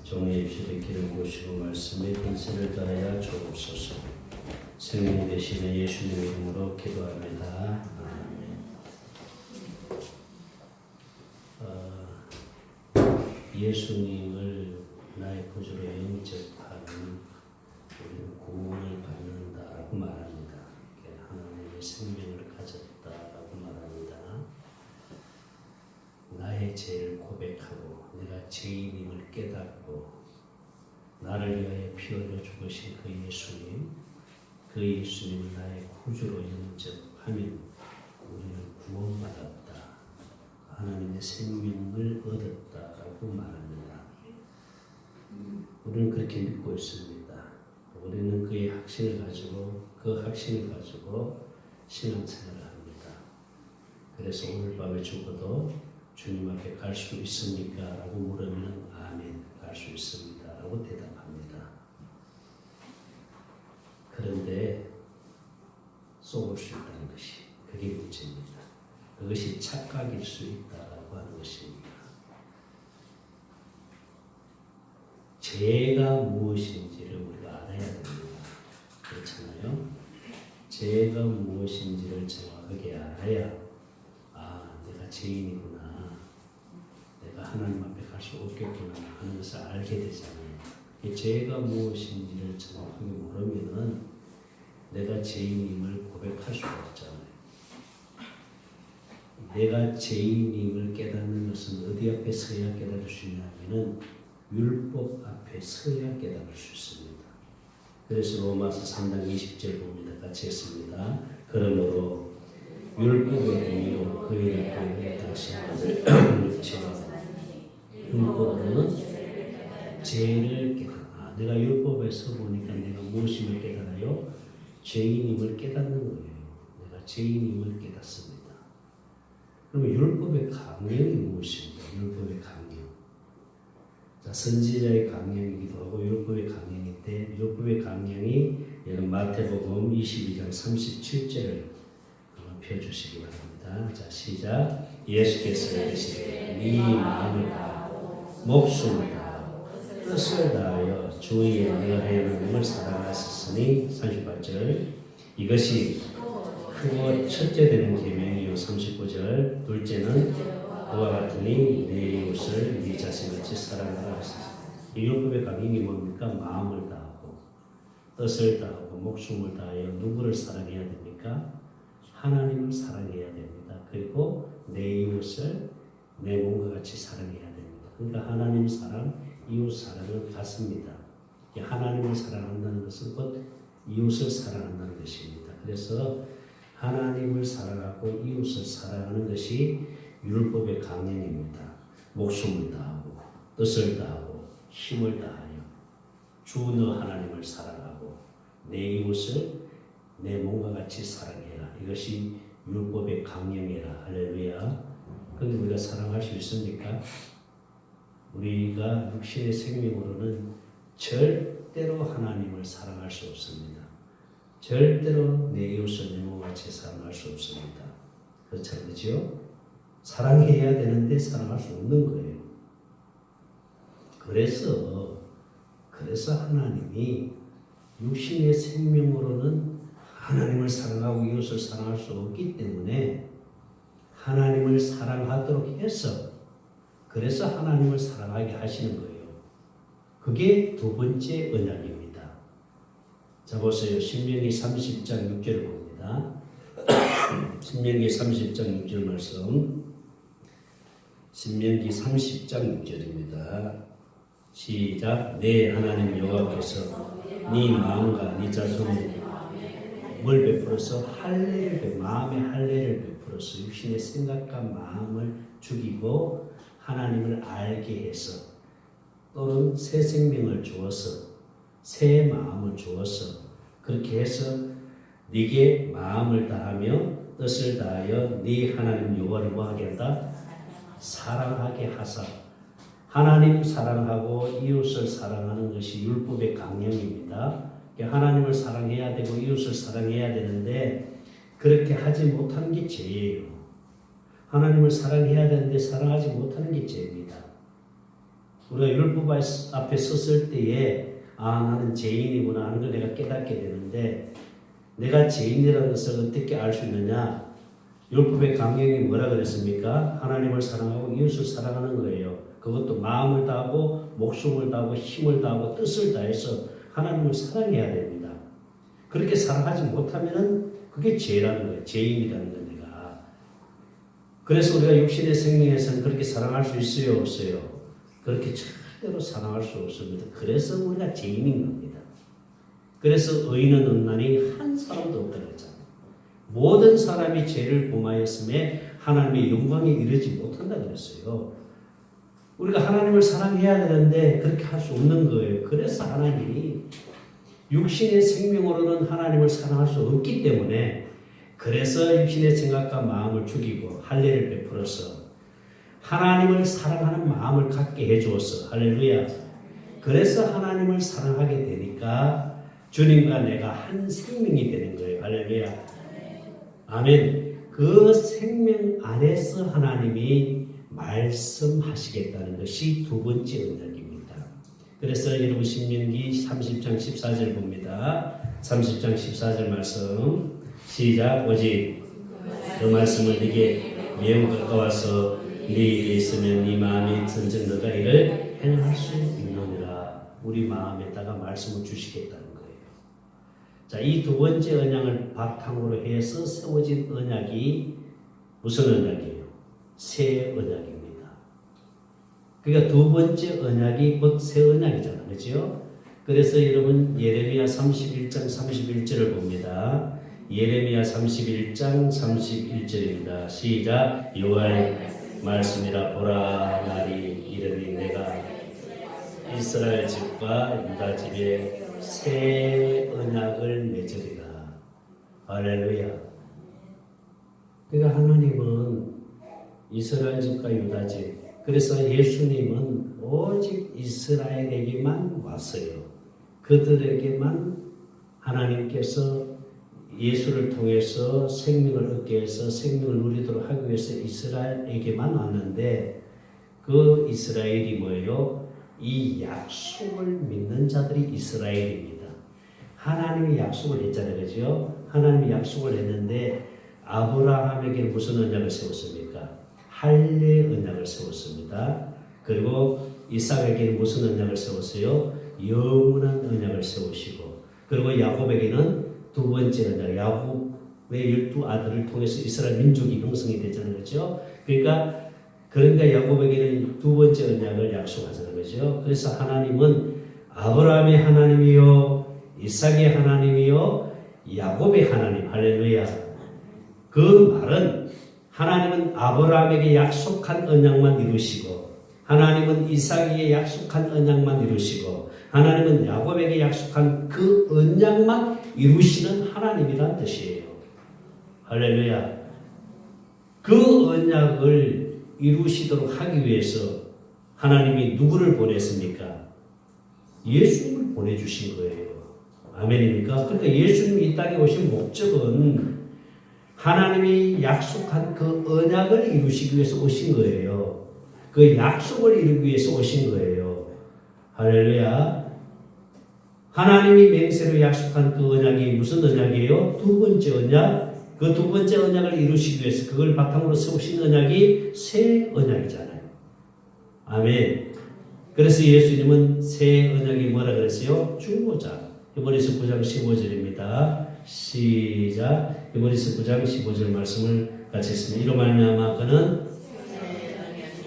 종의 입술에 기름 부으시고 말씀에 권세를 다하여 주옵소서. 생명 되시는 예수님 이름으로 기도합니다. 예수님을 나의 구주로 영접하는 우리는 구원을 받는다라고 말합니다. 하나님의 생명을 가졌다라고 말합니다. 나의 죄를 고백하고 내가 죄인임을 깨닫고 나를 위하여 피 흘려 죽으신 그 예수님을 나의 구주로 영접하면 우리는 구원받았다. 하나님의 생명을 얻었다라고 말합니다. 우리는 그렇게 믿고 있습니다. 우리는 그의 확신을 가지고 신앙생활을 합니다. 그래서 오늘 밤에 죽어도 주님 앞에 갈 수 있습니까? 라고 물으면 아멘, 갈 수 있습니다. 라고 대답합니다. 그런데 쏘을 수 있다는 것이 그게 문제입니다. 그것이 착각일 수 있다라고 하는 것입니다. 죄가 무엇인지를 우리가 알아야 됩니다. 그렇잖아요. 죄가 무엇인지를 정확하게 알아야 내가 죄인이구나. 내가 하나님 앞에 갈 수 없겠구나 하는 것을 알게 되잖아요. 죄가 무엇인지를 정확하게 모르면은 내가 죄인임을 고백할 수가 없잖아요. 내가 죄인임을 깨닫는 것은 어디 앞에 서야 깨달을 수 있냐면은 율법 앞에 서야 깨달을 수 있습니다. 그래서 로마서 3장 20절 봅니다. 같이 했습니다. 그러므로 율법의 행위로 그의 앞에 당신을 육체와 율법으로는 죄를 깨달아. 내가 율법에서 보니까 내가 무엇임을 깨달아요? 죄인임을 깨닫는 거예요. 내가 죄인임을 깨닫습니다. 그러면 율법의 강령이 무엇입니까? 율법의 강령. 자, 선지자의 강령이기도 하고 율법의 강령인데 율법의 강령이 마태복음 22장 37절을 펴주시기 바랍니다. 자, 시작. 예수께서 이르시되 네 마음을 다하고 목숨을 다하고 뜻을 다하여 주의 너의 하나님을 사랑하셨으니 38절 이것이 크고 첫째 되는 계명이요 39절 둘째는 그와 같으니 내 이웃을 네 자신같이 사랑하라 하셨습니다. 이 율법의 강령이 뭡니까? 마음을 다하고 뜻을 다하고 목숨을 다하여 누구를 사랑해야 됩니까? 하나님을 사랑해야 됩니다. 그리고 내 이웃을 내 몸과 같이 사랑해야 됩니다. 그러니까 하나님 사랑, 이웃 사랑은 같습니다. 하나님을 사랑한다는 것은 곧 이웃을 사랑한다는 것입니다. 그래서 하나님을 사랑하고 이웃을 사랑하는 것이 율법의 강령입니다. 목숨을 다하고 뜻을 다하고 힘을 다하여 주 너 하나님을 사랑하고 내 이웃을 내 몸과 같이 사랑해라. 이것이 율법의 강령이라. 할렐루야. 그런데 우리가 사랑할 수 있습니까? 우리가 육신의 생명으로는 절대로 하나님을 사랑할 수 없습니다. 절대로 내 이웃을 내 몸과 같이 사랑할 수 없습니다. 그렇죠? 사랑해야 되는데 사랑할 수 없는 거예요. 그래서 하나님이 육신의 생명으로는 하나님을 사랑하고 이웃을 사랑할 수 없기 때문에 하나님을 사랑하도록 해서 그래서 하나님을 사랑하게 하시는 거예요. 그게 두 번째 언약입니다. 자 보세요. 신명기 30장 6절을 봅니다. 신명기 30장 6절 말씀. 신명기 30장 6절입니다. 시작. 내 하나님 여호와께서 네 마음과 네 자손을 뭘 베풀어서 마음의 할례를 베풀어서 육신의 생각과 마음을 죽이고 하나님을 알게 해서 또는 새 생명을 주어서 새 마음을 주어서 그렇게 해서 네게 마음을 다하며 뜻을 다하여 네 하나님 여호와를 뭐하게 한다? 사랑하게 하사. 하나님 사랑하고 이웃을 사랑하는 것이 율법의 강령입니다. 하나님을 사랑해야 되고 이웃을 사랑해야 되는데 그렇게 하지 못하는 게 죄예요. 하나님을 사랑해야 되는데 사랑하지 못하는 게 죄입니다. 우리가 율법 앞에 섰을 때에 나는 죄인이구나 하는 걸 내가 깨닫게 되는데 내가 죄인이라는 것을 어떻게 알 수 있느냐? 율법의 강령이 뭐라 그랬습니까? 하나님을 사랑하고 이웃을 사랑하는 거예요. 그것도 마음을 다하고 목숨을 다하고 힘을 다하고 뜻을 다해서 하나님을 사랑해야 됩니다. 그렇게 사랑하지 못하면은 그게 죄라는 거예요. 죄인이라는 거예요. 내가. 그래서 우리가 육신의 생명에서는 그렇게 사랑할 수 있어요? 없어요? 그렇게 절대로 사랑할 수 없습니다. 그래서 우리가 죄인인 겁니다. 그래서 의인은 없나니 한 사람도 없다고 했잖아요. 모든 사람이 죄를 범하였음에 하나님의 영광에 이르지 못한다고 그랬어요. 우리가 하나님을 사랑해야 되는데 그렇게 할 수 없는 거예요. 그래서 하나님이 육신의 생명으로는 하나님을 사랑할 수 없기 때문에 그래서 육신의 생각과 마음을 죽이고 할례를 베풀어서 하나님을 사랑하는 마음을 갖게 해주었어. 할렐루야. 그래서 하나님을 사랑하게 되니까 주님과 내가 한 생명이 되는 거예요. 할렐루야. 아멘. 그 생명 안에서 하나님이 말씀하시겠다는 것이 두 번째 언약입니다. 그래서 여러분 신명기 30장 14절 봅니다. 30장 14절 말씀 시작. 오직 그 말씀을 네게 매우 가까워서 네 입에 있으면 네 마음이 선정 너가 이를 행할 수 있느니라. 우리 마음에다가 말씀을 주시겠다는 거예요. 자, 이 두 번째 언약을 바탕으로 해서 세워진 언약이 무슨 언약이에요? 새 언약입니다. 그러니까 두 번째 언약이 곧 새 언약이잖아요. 그렇죠? 그래서 여러분 예레미야 31장 31절을 봅니다. 예레미야 31장 31절입니다. 시작. 여호와의 말씀이라 보라 날이 이르니 내가 이스라엘 집과 유다 집에 새 언약을 맺으리라. 할렐루야. 그러니까 하나님은 이스라엘 집과 유다 집, 그래서 예수님은 오직 이스라엘에게만 왔어요. 그들에게만 하나님께서 예수를 통해서 생명을 얻게 해서 생명을 누리도록 하기 위해서 이스라엘에게만 왔는데 그 이스라엘이 뭐예요? 이 약속을 믿는 자들이 이스라엘입니다. 하나님이 약속을 했잖아요. 그죠? 하나님이 약속을 했는데 아브라함에게 무슨 언약을 세웠습니까? 할례 언약을 세웠습니다. 그리고 이삭에게는 무슨 언약을 세웠어요? 영원한 언약을 세우시고, 그리고 야곱에게는 두 번째 언약, 야곱의 12아들을 통해서 이스라엘 민족이 형성이 되잖아요. 그렇죠? 그러니까 야곱에게는 두 번째 언약을 약속하자는 거죠. 그래서 하나님은 아브라함의 하나님이요, 이삭의 하나님이요, 야곱의 하나님. 할렐루야. 그 말은 하나님은 아브라함에게 약속한 언약만 이루시고, 하나님은 이삭에게 약속한 언약만 이루시고, 하나님은 야곱에게 약속한 그 언약만 이루시는 하나님이란 뜻이에요. 할렐루야. 그 언약을 이루시도록 하기 위해서 하나님이 누구를 보냈습니까? 예수님을 보내주신 거예요. 아멘입니까? 그러니까 예수님이 이 땅에 오신 목적은 하나님이 약속한 그 언약을 이루시기 위해서 오신 거예요. 그 약속을 이루기 위해서 오신 거예요. 할렐루야. 하나님이 맹세로 약속한 그 언약이 무슨 언약이에요? 두 번째 언약. 그 두 번째 언약을 이루시기 위해서 그걸 바탕으로 세우신 언약이 새 언약이잖아요. 아멘. 그래서 예수님은 새 언약이 뭐라 그랬어요? 중보자. 히브리서 9장 15절입니다. 시작. 히브리서 9장 15절 말씀을 같이 했습니다. 이로 말미암아 그는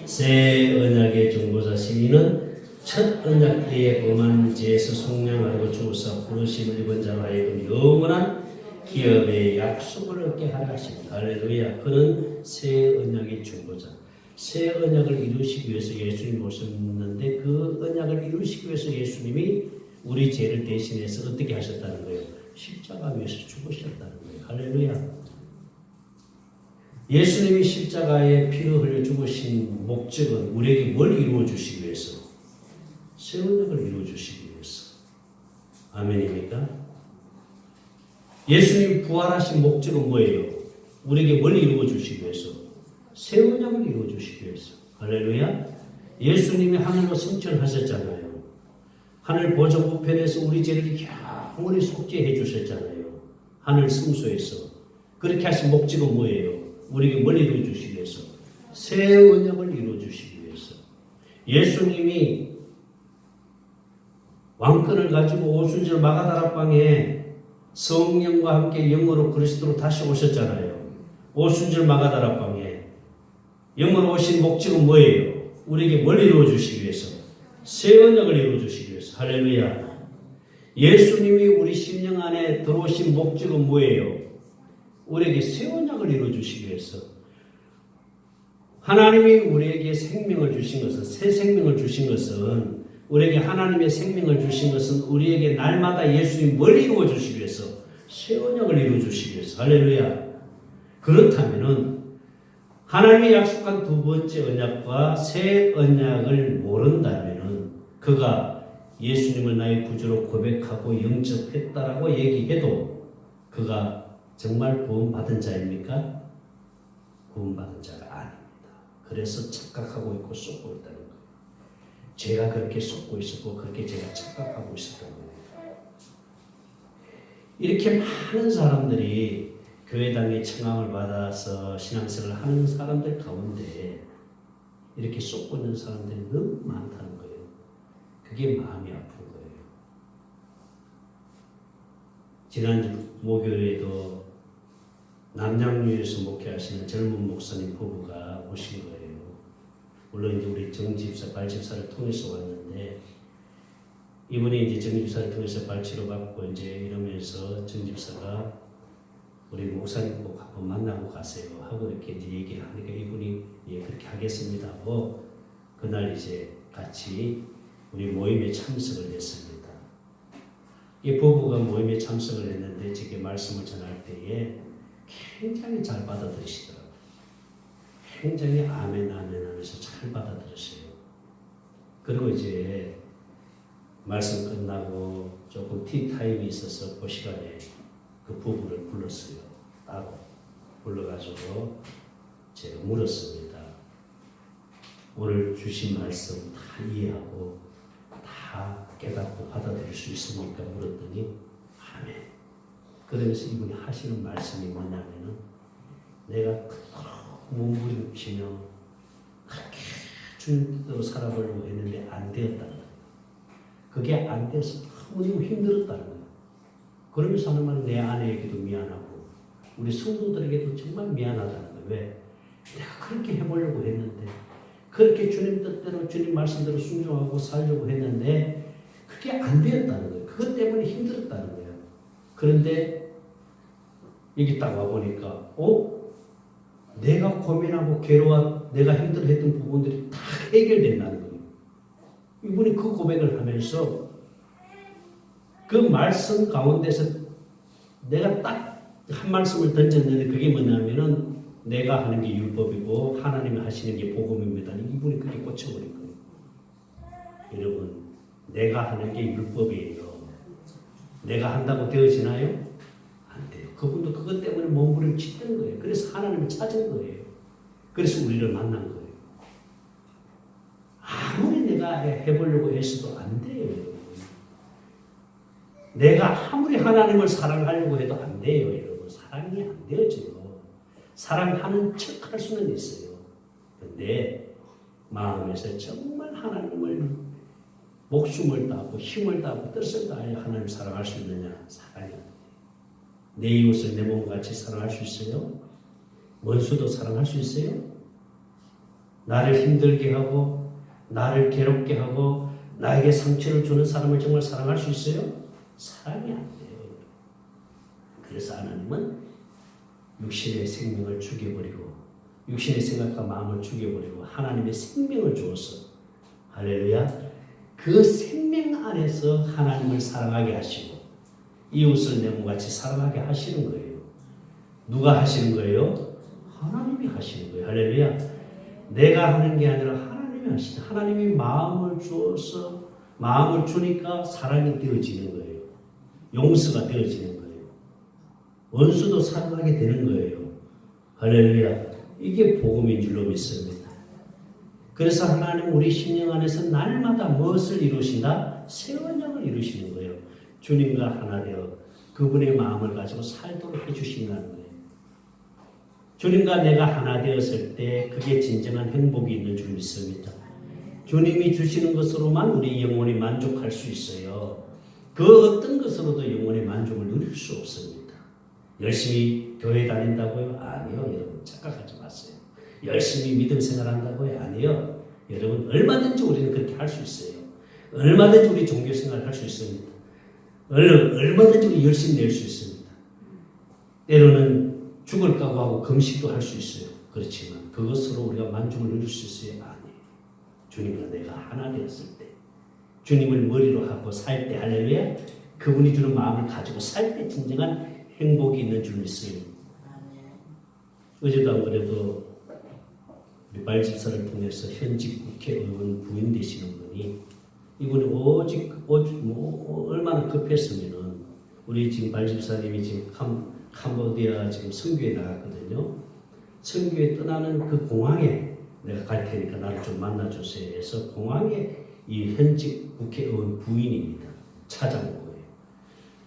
새 언약의 중보자시니 이는 첫 언약 때에 범한 죄에서 속량하고 주사 부르심을 입은 자로 하여금 영원한 기업의 약속을 얻게 하라 하십니다. 할렐루야. 그는 새 언약의 중보자. 새 언약을 이루시기 위해서 예수님이 오셨는데 그 언약을 이루시기 위해서 예수님이 우리 죄를 대신해서 어떻게 하셨다는 거예요? 십자가 위에서 죽으셨다는 거예요. 할렐루야. 예수님이 십자가에 피를 흘려 죽으신 목적은 우리에게 뭘 이루어 주시기 위해서? 새 언약을 이루어 주시기 위해서. 아멘입니까? 예수님이 부활하신 목적은 뭐예요? 우리에게 뭘 이루어 주시기 위해서? 새 언약을 이루어 주시기 위해서. 할렐루야. 예수님이 하늘로 승천하셨잖아요. 하늘 보좌 우편에서 우리 죄를 영원히 속죄해 주셨잖아요. 하늘 승소에서. 그렇게 하신 목적은 뭐예요? 우리에게 뭘 이루어 주시기 위해서? 새 언약을 이루어 주시기 위해서. 예수님이 왕권을 가지고 오순절 마가다락방에 성령과 함께 영으로 그리스도로 다시 오셨잖아요. 오순절 마가다락방에 영으로 오신 목적은 뭐예요? 우리에게 뭘 이루어 주시기 위해서? 새 언약을 이루어 주시기 위해서. 할렐루야. 예수님이 우리 심령 안에 들어오신 목적은 뭐예요? 우리에게 새 언약을 이루어 주시기 위해서. 하나님이 우리에게 생명을 주신 것은, 새 생명을 주신 것은, 우리에게 하나님의 생명을 주신 것은 우리에게 날마다 예수님이 뭘 이루어 주시기 위해서? 새 언약을 이루어 주시기 위해서. 할렐루야. 그렇다면은 하나님이 약속한 두 번째 언약과 새 언약을 모른다면은 그가 예수님을 나의 구주로 고백하고 영접했다라고 얘기해도 그가 정말 구원받은 자입니까? 구원받은 자가 아닙니다. 그래서 착각하고 있고 쏟고 있다는 거예요. 제가 그렇게 쏟고 있었고 그렇게 제가 착각하고 있었던 거예요. 이렇게 많은 사람들이 교회당의 청함을 받아서 신앙생활을 하는 사람들 가운데 이렇게 쏟고 있는 사람들이 너무 많다는 거예요. 그게 마음이 아픈 거예요. 지난주 목요일에도 남양주에서 목회하시는 젊은 목사님 부부가 오신 거예요. 물론 이제 우리 정집사, 발집사를 통해서 왔는데 이분이 이제 정집사를 통해서 발치료 받고 이제 이러면서 정집사가 우리 목사님 꼭 한번 만나고 가세요 하고 이렇게 이제 얘기를 하니까 이분이 예 그렇게 하겠습니다 하고 그날 이제 같이 우리 모임에 참석을 했습니다. 이 부부가 모임에 참석을 했는데 제게 말씀을 전할 때에 굉장히 잘 받아들이시더라고요. 굉장히 아멘 하면서 잘 받아들으세요. 그리고 이제 말씀 끝나고 조금 티타임이 있어서 그 시간에 그 부부를 불렀어요. 따로 불러가지고 제가 물었습니다. 오늘 주신 말씀 다 이해하고 다 깨닫고 받아들일 수 있습니까? 물었더니 아멘. 그러면서 이분이 하시는 말씀이 뭐냐면은 내가 몸부림치며 그렇게 주님 뜻대로 살아보려고 했는데 안 되었다는 거예요. 그게 안 돼서 너무 힘들었다는 거예요. 그러면서 하는 말은 내 아내에게도 미안하고 우리 성도들에게도 정말 미안하다는 거예요. 왜? 내가 그렇게 해보려고 했는데 그렇게 주님 뜻대로 주님 말씀대로 순종하고 살려고 했는데 그게 안 되었다는 거예요. 그것 때문에 힘들었다는 거예요. 그런데 여기 딱 와보니까 내가 고민하고 괴로워 내가 힘들어했던 부분들이 다 해결된다는 거예요. 이분이 그 고백을 하면서 그 말씀 가운데서 내가 딱 한 말씀을 던졌는데 그게 뭐냐면은 내가 하는 게 율법이고 하나님이 하시는 게 복음입니다. 이분이 그게 꽂혀버린 거예요. 여러분 내가 하는 게 율법이에요. 내가 한다고 되어지나요? 안 돼요. 그분도 그것 때문에 몸부림치던 거예요. 그래서 하나님을 찾은 거예요. 그래서 우리를 만난 거예요. 아무리 내가 해보려고 했어도 안 돼요. 여러분. 내가 아무리 하나님을 사랑하려고 해도 안 돼요. 여러분. 사랑이 안 되어져요. 사랑하는 척 할 수는 있어요. 근데 마음에서 정말 하나님을 목숨을 다하고 힘을 다하고 뜻을 다하여 하나님 사랑할 수 있느냐? 사랑이 안 돼요. 내 이웃을 내 몸같이 사랑할 수 있어요? 원수도 사랑할 수 있어요? 나를 힘들게 하고 나를 괴롭게 하고 나에게 상처를 주는 사람을 정말 사랑할 수 있어요? 사랑이 안 돼요. 그래서 하나님은 육신의 생명을 죽여버리고 육신의 생각과 마음을 죽여버리고 하나님의 생명을 주어서 할렐루야 그 생명 안에서 하나님을 사랑하게 하시고 이웃을 내 몸같이 사랑하게 하시는 거예요. 누가 하시는 거예요? 하나님이 하시는 거예요. 할렐루야 내가 하는 게 아니라 하나님이 하시죠. 하나님이 마음을 주어서 마음을 주니까 사랑이 되어지는 거예요. 용서가 되어지는 거예요. 원수도 사랑하게 되는 거예요. 할렐루야. 이게 복음인 줄로 믿습니다. 그래서 하나님 우리 심령 안에서 날마다 무엇을 이루신다? 새 언약을 이루시는 거예요. 주님과 하나 되어 그분의 마음을 가지고 살도록 해주신다는 거예요. 주님과 내가 하나 되었을 때 그게 진정한 행복이 있는 줄 믿습니다. 주님이 주시는 것으로만 우리 영혼이 만족할 수 있어요. 그 어떤 것으로도 영혼의 만족을 누릴 수 없습니다. 열심히 교회 다닌다고요? 아니요. 여러분 착각하지 마세요. 열심히 믿음 생활한다고요? 아니요. 여러분 얼마든지 우리는 그렇게 할 수 있어요. 얼마든지 우리 종교 생활을 할 수 있습니다. 얼마든지 우리 열심히 낼 수 있습니다. 때로는 죽을 각오하고 금식도 할 수 있어요. 그렇지만 그것으로 우리가 만족을 누릴 수 있어요? 아니에요. 주님과 내가 하나 되었을 때, 주님을 머리로 하고 살 때, 할렐루야, 그분이 주는 마음을 가지고 살 때 진정한 행복이 있는 줄 믿습니다. 어제도 안 그래도 우리 발집사를 통해서 현직 국회의원 부인 되시는 분이, 이분이 오직 얼마나 급했으면은, 우리 지금 발집사님이 지금 캄보디아 지금 선교에 나갔거든요. 선교에 떠나는 그 공항에 내가 갈 테니까 나를 좀 만나주세요 해서 공항에 이 현직 국회의원 부인입니다. 찾아온 거예요.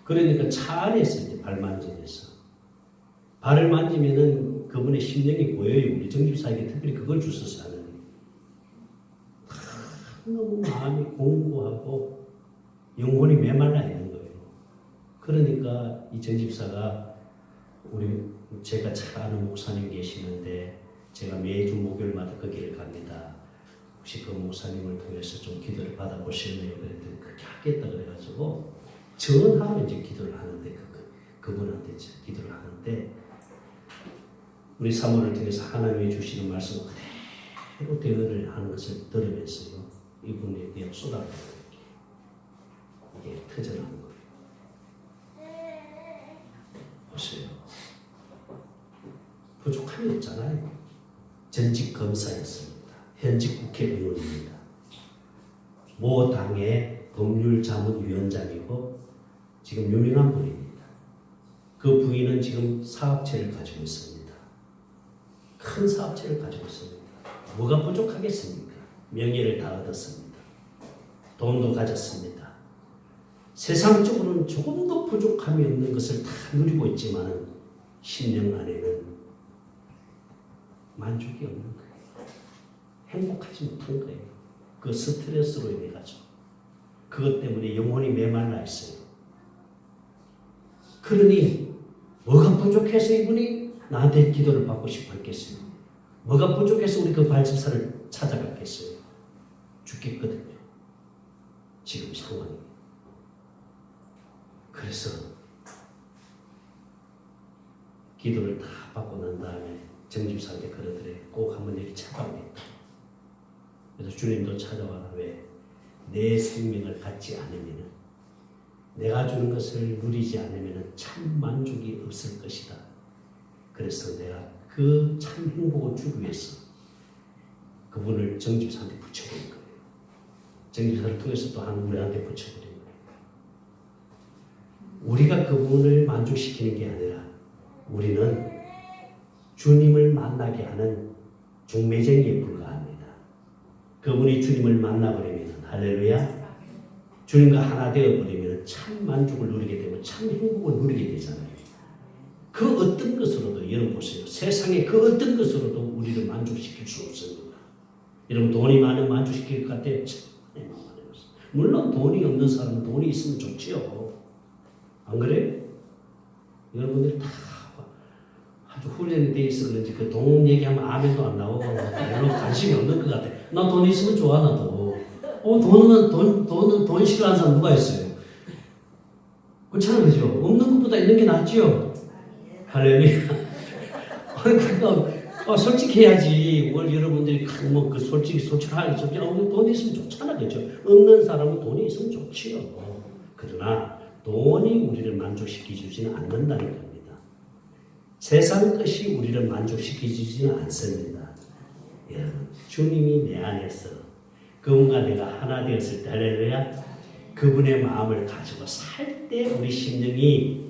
그러니까 차 안에서 이제 발 만지면서, 발을 만지면은 그분의 심령이 보여요. 우리 정집사에게 특별히 그걸 주셔서 하는 거예요. 너무 마음이 공고하고 영혼이 메말라 있는 거예요. 그러니까 이 정집사가 제가 잘 아는 목사님 계시는데 제가 매주 목요일마다 거기를 갑니다. 혹시 그 목사님을 통해서 좀 기도를 받아보실래요? 그랬더니 그렇게 하겠다 그래가지고 전화로 이제 기도를 하는데 그분한테 기도를 하는데 우리 사모를 통해서 하나님이 주시는 말씀 그대로 대응을 하는 것을 들으면서요. 이분이 그냥 쏟아부는 이게 터져나온 거예요. 보세요. 부족함이 없잖아요. 전직 검사였습니다. 현직 국회의원입니다. 모 당의 법률자문위원장이고 지금 유명한 분입니다. 그 부인은 지금 사업체를 가지고 있습니다. 큰 사업체를 가지고 있습니다. 뭐가 부족하겠습니까? 명예를 다 얻었습니다. 돈도 가졌습니다. 세상적으로는 조금도 부족함이 없는 것을 다 누리고 있지만 심령 안에는 만족이 없는 거예요. 행복하지 못한 거예요. 그 스트레스로 인해 가지고 그것 때문에 영혼이 메말라 있어요. 그러니 뭐가 부족해서 이분이 나한테 기도를 받고 싶어 했겠어요? 뭐가 부족해서 우리 그 발집사를 찾아갔겠어요? 죽겠거든요. 지금 상황이. 그래서 기도를 다 받고 난 다음에 정집사한테 그러더래. 꼭 한번 여기 찾아오겠다. 그래서 주님도 찾아와라. 왜? 내 생명을 갖지 않으면, 내가 주는 것을 누리지 않으면 참 만족이 없을 것이다. 그래서 내가 그 참 행복을 주기 위해서 그분을 정집사한테 붙여버린 거예요. 정집사를 통해서 또 한 우리한테 붙여버린 거예요. 우리가 그분을 만족시키는 게 아니라 우리는 주님을 만나게 하는 중매쟁이에 불과합니다. 그분이 주님을 만나버리면 할렐루야, 주님과 하나 되어버리면 참 만족을 누리게 되고 참 행복을 누리게 되잖아요. 그 어떤 것으로도, 여러분 보세요. 세상에 그 어떤 것으로도 우리를 만족시킬 수 없습니다. 여러분 돈이 많으면 만족시킬 것 같아요? 물론 돈이 없는 사람은 돈이 있으면 좋지요. 안 그래요? 여러분들이 다 아주 훈련이 돼 있어 그런지 그 돈 얘기하면 아멘도 안 나오고 별로 관심이 없는 것 같아. 나 돈 있으면 좋아 나도. 돈은 싫어하는 사람 누가 있어요? 그렇잖아요, 그죠? 없는 것보다 있는 게 낫지요. 할렐루야. 그러니까 솔직해야지. 뭘 여러분들이 뭐 솔직하게 돈 있으면 좋잖아, 그죠? 없는 사람은 돈이 있으면 좋지요. 그러나 돈이 우리를 만족시키지는 않는다는 겁니다. 세상 것이 우리를 만족시키지는 않습니다. 여러분, 주님이 내 안에서 그분과 내가 하나 되었을 때, 할렐루야, 그분의 마음을 가지고 살 때 우리 심령이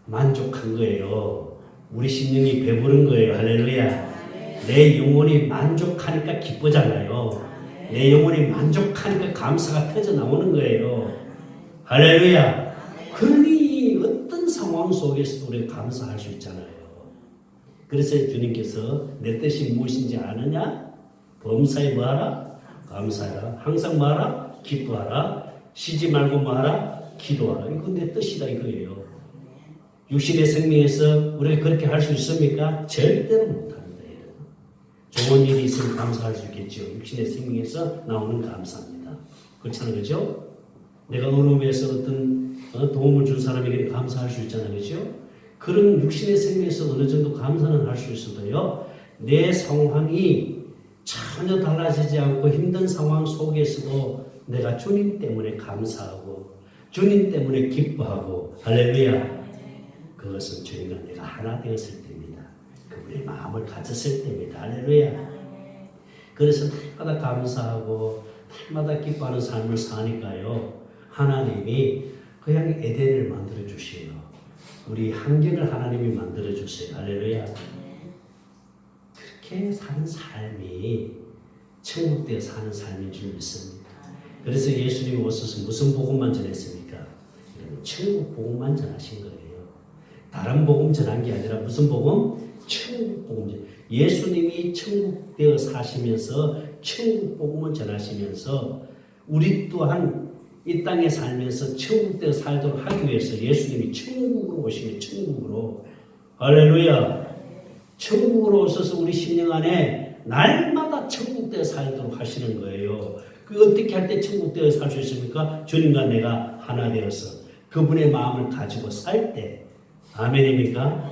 만족한 거예요. 우리 심령이 배부른 거예요. 할렐루야. 내 영혼이 만족하니까 기쁘잖아요. 내 영혼이 만족하니까 감사가 터져 나오는 거예요. 할렐루야. 그러니 어떤 상황 속에서도 우리가 감사할 수 있잖아요. 그래서 주님께서 내 뜻이 무엇인지 아느냐? 범사에 뭐하라? 감사하라. 항상 뭐하라? 기뻐하라. 쉬지 말고 뭐하라? 기도하라. 이건 내 뜻이다 이거예요. 육신의 생명에서 우리가 그렇게 할 수 있습니까? 절대로 못합니다. 좋은 일이 있으면 감사할 수 있겠죠. 육신의 생명에서 나오는 감사입니다. 그렇잖아요. 그죠? 내가 어려움에서 어떤 도움을 준 사람에게 감사할 수 있잖아요. 그죠? 그런 육신의 생명에서 어느 정도 감사는 할 수 있어도요. 내 상황이 전혀 달라지지 않고 힘든 상황 속에서도 내가 주님 때문에 감사하고 주님 때문에 기뻐하고 할렐루야. 그것은 주님과 내가 하나 되었을 때입니다. 그분의 마음을 가졌을 때입니다. 할렐루야. 그래서 날마다 감사하고 날마다 기뻐하는 삶을 사니까요. 하나님이 그냥 에덴을 만들어 주세요. 우리 환경을 하나님이 만들어 주세요. 할렐루야. 그렇게 사는 삶이 천국되어 사는 삶인 줄 믿습니다. 그래서 예수님이 오셔서 무슨 복음만 전했습니까? 천국 복음만 전하신 거예요. 다른 복음 전한 게 아니라 무슨 복음? 천국 복음. 예수님이 천국되어 사시면서 천국 복음을 전하시면서 우리 또한 이 땅에 살면서 천국되어 살도록 하기 위해서 예수님이 천국으로 오시면 천국으로 할렐루야. 천국으로 오셔서 우리 심령 안에 날마다 천국되어 살도록 하시는 거예요. 그 어떻게 할 때 천국되어 살 수 있습니까? 주님과 내가 하나 되어서 그분의 마음을 가지고 살 때. 아멘입니까?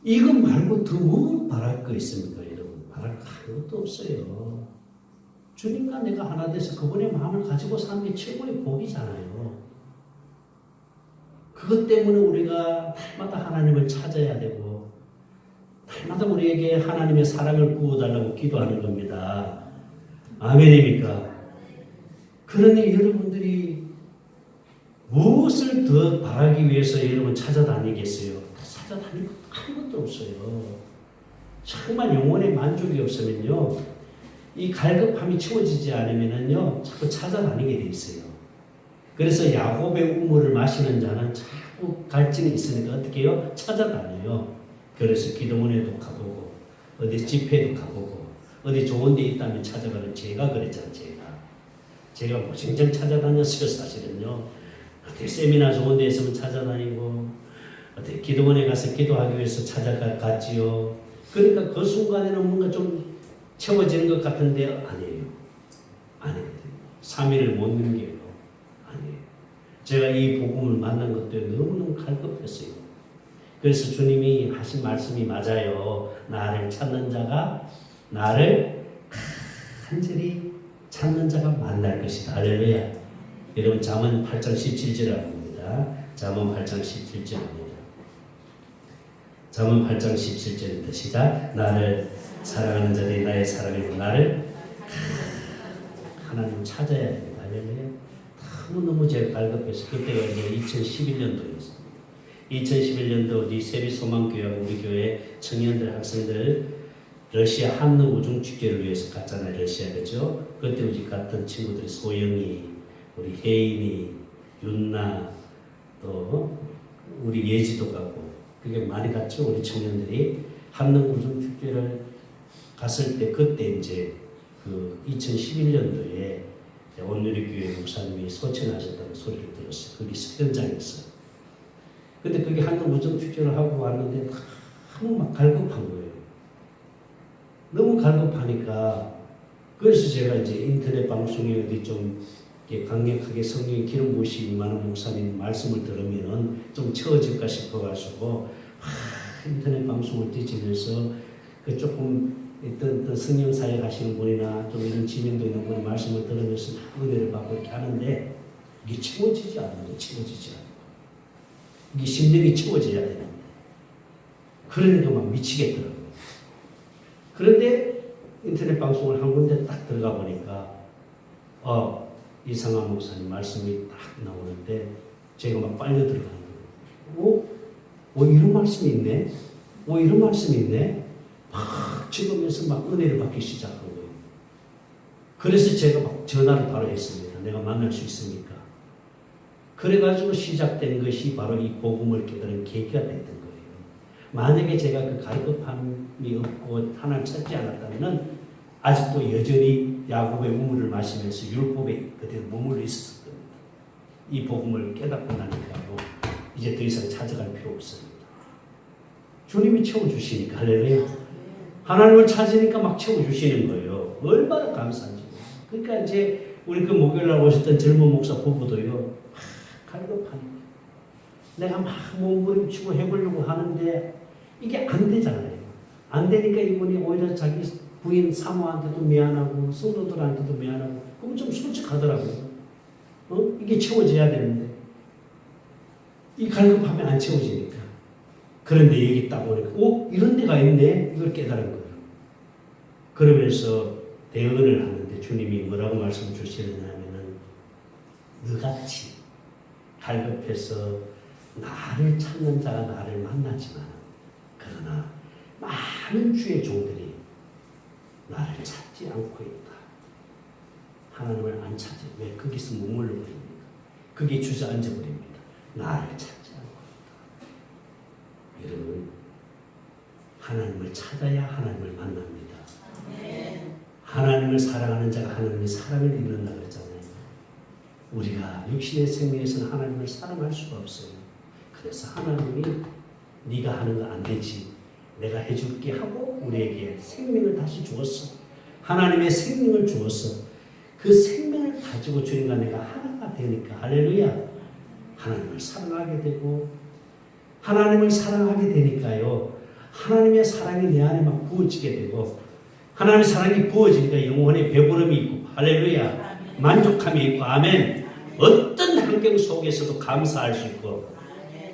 이거 말고 더 뭐 바랄 거 있습니까, 여러분? 바랄 거 아무것도 없어요. 주님과 내가 하나 돼서 그분의 마음을 가지고 사는 게 최고의 복이잖아요. 그것 때문에 우리가 날마다 하나님을 찾아야 되고 날마다 우리에게 하나님의 사랑을 부어달라고 기도하는 겁니다. 아멘입니까? 그러니 여러분들이 무엇을 더 바라기 위해서 여러분 찾아다니겠어요? 찾아다닐 것도 아무것도 없어요. 정말 영혼의 만족이 없으면요, 이 갈급함이 채워지지 않으면요, 자꾸 찾아다니게 돼 있어요. 그래서 야곱의 우물을 마시는 자는 자꾸 갈증이 있으니까 어떻게 해요? 찾아다녀요. 그래서 기도원에도 가보고, 어디 집회도 가보고, 어디 좋은 데 있다면 찾아가는 제가 그랬잖아요, 제가 무진장 찾아다녔어요, 사실은요. 어디 세미나 좋은 데 있으면 찾아다니고, 어디 기도원에 가서 기도하기 위해서 찾아갔지요. 그러니까 그 순간에는 뭔가 좀 채워지는 것 같은데 아니에요. 아니거든요. 3일을 못 넘겨요. 아니에요. 제가 이 복음을 만난 것도 너무너무 갈급했어요. 그래서 주님이 하신 말씀이 맞아요. 나를 찾는 자가 나를 간절히 찾는 자가 만날 것이다. 할렐루야. 여러분 잠언 8장 17절이라고 합니다. 잠언 8장 17절입니다. 잠언 8장 17절입니다. 시작. 나를 사랑하는 자들이 나의 사랑을 나를 하나님 찾아야 됩니다. 할렐루야. 너무너무 제가 갈급해서 그때가 이제 2011년도였습니다. 2011년도 우리 세비소망교회하고 우리 교회 청년들 학생들 러시아 한국우중축제를 위해서 갔잖아요. 러시아 그죠? 그때 우리 갔던 친구들이 소영이, 우리 혜인이, 윤나, 또 우리 예지도 가고 그게 많이 갔죠. 우리 청년들이 한국우중축제를 갔을 때 그때 이제 그 2011년도에 온누리교회 목사님이 소천하셨다는 소리를 들었어요. 거기 현장에서. 근데 그게 한국우중축제를 하고 왔는데 너무 막 갈급한 거예요. 너무 갈급하니까 그래서 제가 이제 인터넷 방송에 어디 좀 강력하게 성령의 기름 부으심이 많은 목사님 말씀을 들으면은 좀 채워질까 싶어가지고 인터넷 방송을 뒤지면서 그 조금 어떤 성령 사역 하시는 분이나 좀 이런 지명도 있는 분의 말씀을 들으면서 은혜를 받고 이렇게 하는데 이게 채워지지 않아요. 채워지지 않아요. 이게 심령이 채워져야 되는데 그러니까 막 미치겠더라고요. 그런데 인터넷 방송을 한 군데 딱 들어가 보니까 이상한 목사님 말씀이 딱 나오는데 제가 막 빨려 들어가는 거예요. 이런 말씀이 있네? 이런 말씀이 있네? 막 탁 찍으면서 막 은혜를 받기 시작한 거예요. 그래서 제가 막 전화를 바로 했습니다. 내가 만날 수 있습니까? 그래가지고 시작된 것이 바로 이 복음을 깨달은 계기가 됐던 거예요. 만약에 제가 그 갈급함이 없고 하나님 찾지 않았다면 아직도 여전히 야곱의 우물을 마시면서 율법에 그대로 머물러 있었을 겁니다. 이 복음을 깨닫고 나니까요, 이제 더 이상 찾아갈 필요 없습니다. 주님이 채워주시니까, 할렐루야. 하나님을 찾으니까 막 채워주시는 거예요. 얼마나 감사한지. 그러니까 이제 우리 그 목요일날 오셨던 젊은 목사 부부도요, 막 갈급하니까. 내가 막 몸부림치고 해보려고 하는데 이게 안 되잖아요. 안 되니까 이분이 오히려 자기 부인 사모한테도 미안하고 성도들한테도 미안하고 그럼 좀 솔직하더라고요. 이게 채워져야 되는데 이 갈급함이 안 채워지니까. 그런데 여기 딱 오니까 이런 데가 있네. 이걸 깨달은 거예요. 그러면서 대언을 하는데 주님이 뭐라고 말씀 주시느냐면은 너같이 갈급해서 나를 찾는 자가 나를 만나지만 그러나 많은 주의 종들이 나를 찾지 않고 있다. 하나님을 안 찾아. 왜? 거기서 머물러 버립니다. 거기에 주저앉아 버립니다. 나를 찾지 않고 있다. 여러분, 하나님을 찾아야 하나님을 만납니다. 하나님을 사랑하는 자가 하나님의 사랑을 입는다 그랬잖아요. 우리가 육신의 생명에서는 하나님을 사랑할 수가 없어요. 그래서 하나님이 네가 하는 거 안 되지. 내가 해줄게 하고 우리에게 생명을 다시 주었어. 하나님의 생명을 주었어. 그 생명을 가지고 주님과 내가 하나가 되니까 할렐루야. 하나님을 사랑하게 되고 하나님을 사랑하게 되니까요. 하나님의 사랑이 내 안에 막 부어지게 되고 하나님의 사랑이 부어지니까 영혼에 배부름이 있고 할렐루야. 만족함이 있고 아멘. 어떤 환경 속에서도 감사할 수 있고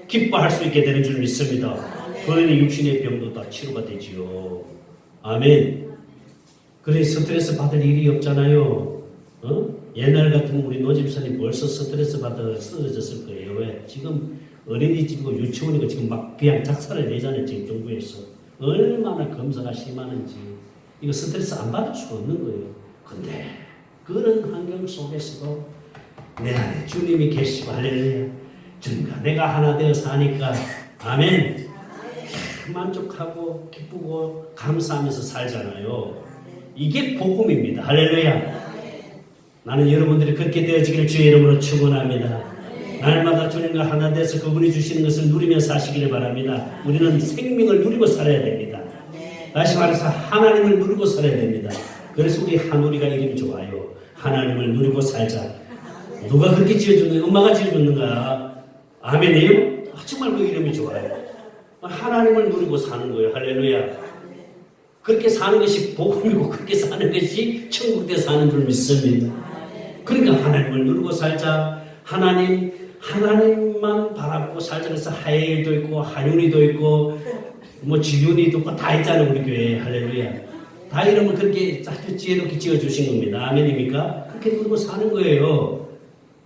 기뻐할 수 있게 되는 줄 믿습니다. 그러니 육신의 병도 다 치료가 되지요. 아멘. 그러니 스트레스 받을 일이 없잖아요. 옛날 같으면 우리 노집사님 벌써 스트레스 받아 쓰러졌을 거예요. 왜? 지금 어린이집이고 유치원이고 지금 막 그냥 작사를 내잖아요. 지금 정부에서. 얼마나 검사가 심하는지. 이거 스트레스 안 받을 수가 없는 거예요. 근데 그런 환경 속에서도 내 안에 주님이 계시고 할렐루야. 주님과 내가 하나 되어 사니까 아멘. 만족하고 기쁘고 감사하면서 살잖아요. 이게 복음입니다. 할렐루야. 나는 여러분들이 그렇게 되어지기를 주의 이름으로 축원합니다. 날마다 주님과 하나 돼서 그분이 주시는 것을 누리며 사시기를 바랍니다. 우리는 생명을 누리고 살아야 됩니다. 다시 말해서 하나님을 누리고 살아야 됩니다. 그래서 우리 한우리가 이름이 좋아요. 하나님을 누리고 살자. 누가 그렇게 지어줬는가? 엄마가 지어줬는가? 아멘이에요? 정말 그 이름이 좋아요. 하나님을 누리고 사는 거예요. 할렐루야. 그렇게 사는 것이 복음이고 그렇게 사는 것이 천국에 사는 줄 믿습니다. 그러니까 하나님을 누리고 살자. 하나님만 바라보고 살자. 그래서 하예일도 있고 한윤이도 있고 뭐 지윤이도 있고 다 있잖아요. 우리 교회에. 할렐루야. 다 이러면 그렇게 아주 지혜롭게 지어주신 겁니다. 아멘입니까? 그렇게 누리고 사는 거예요.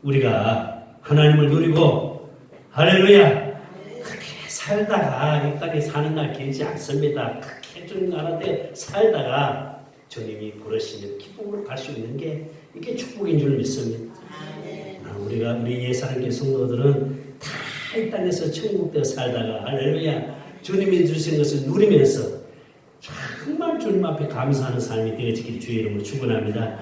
우리가 하나님을 누리고 할렐루야. 살다가 이 땅에 사는 날 길지 않습니다. 크게 주님 나라에 살다가 주님이 부르시는 기쁨으로 갈 수 있는 게 이게 축복인 줄 믿습니다. 우리 예사랑교 성도들은 다 이 땅에서 천국되어 살다가 할렐루야 주님이 주시는 것을 누리면서 정말 주님 앞에 감사하는 삶이 되어지기를 주의 이름으로 축원합니다.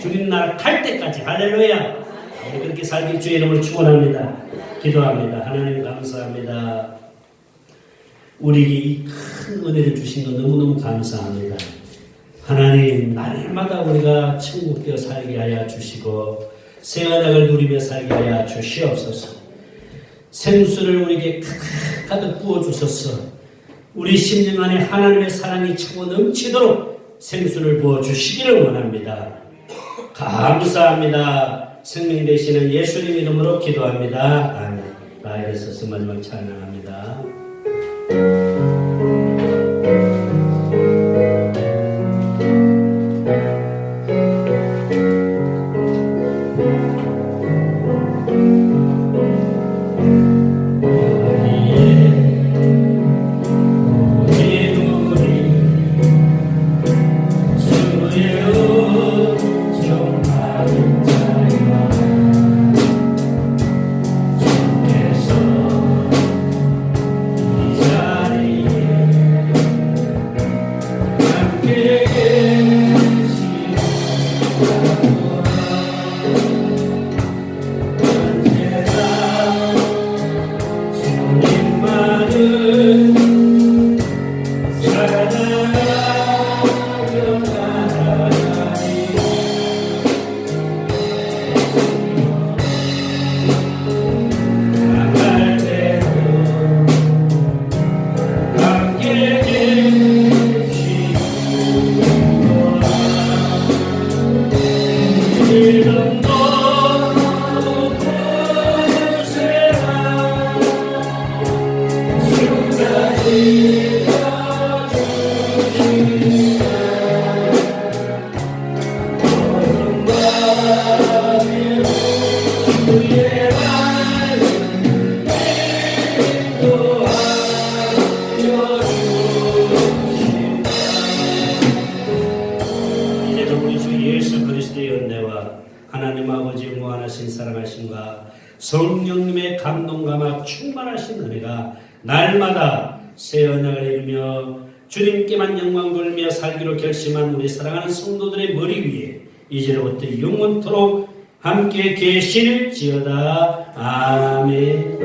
주님 나라 갈 때까지 할렐루야 우리 그렇게 살기 주의 이름으로 축원합니다. 기도합니다. 하나님 감사합니다. 우리에게 이 큰 은혜를 주신 것 너무너무 감사합니다. 하나님 날마다 우리가 천국되어 살게 하여 주시고 새 언약을 누리며 살게 하여 주시옵소서. 생수를 우리에게 가득 부어주소서. 우리 심령 안에 하나님의 사랑이 차고 넘치도록 생수를 부어주시기를 원합니다. 감사합니다. 생명 되시는 예수님 이름으로 기도합니다. 아멘. 나에게 서서 마지막 찬양합니다. 우리 주 예수 그리스도의 은혜와 하나님 아버지의 무한하신 사랑하심과 성령님의 감동과 막 충만하신 은혜가 날마다 새 언약을 이루며 주님께만 영광 돌리며 살기로 결심한 우리 사랑하는 성도들의 머리 위에 이제로부터 영원토록 함께 계실지어다. 아멘.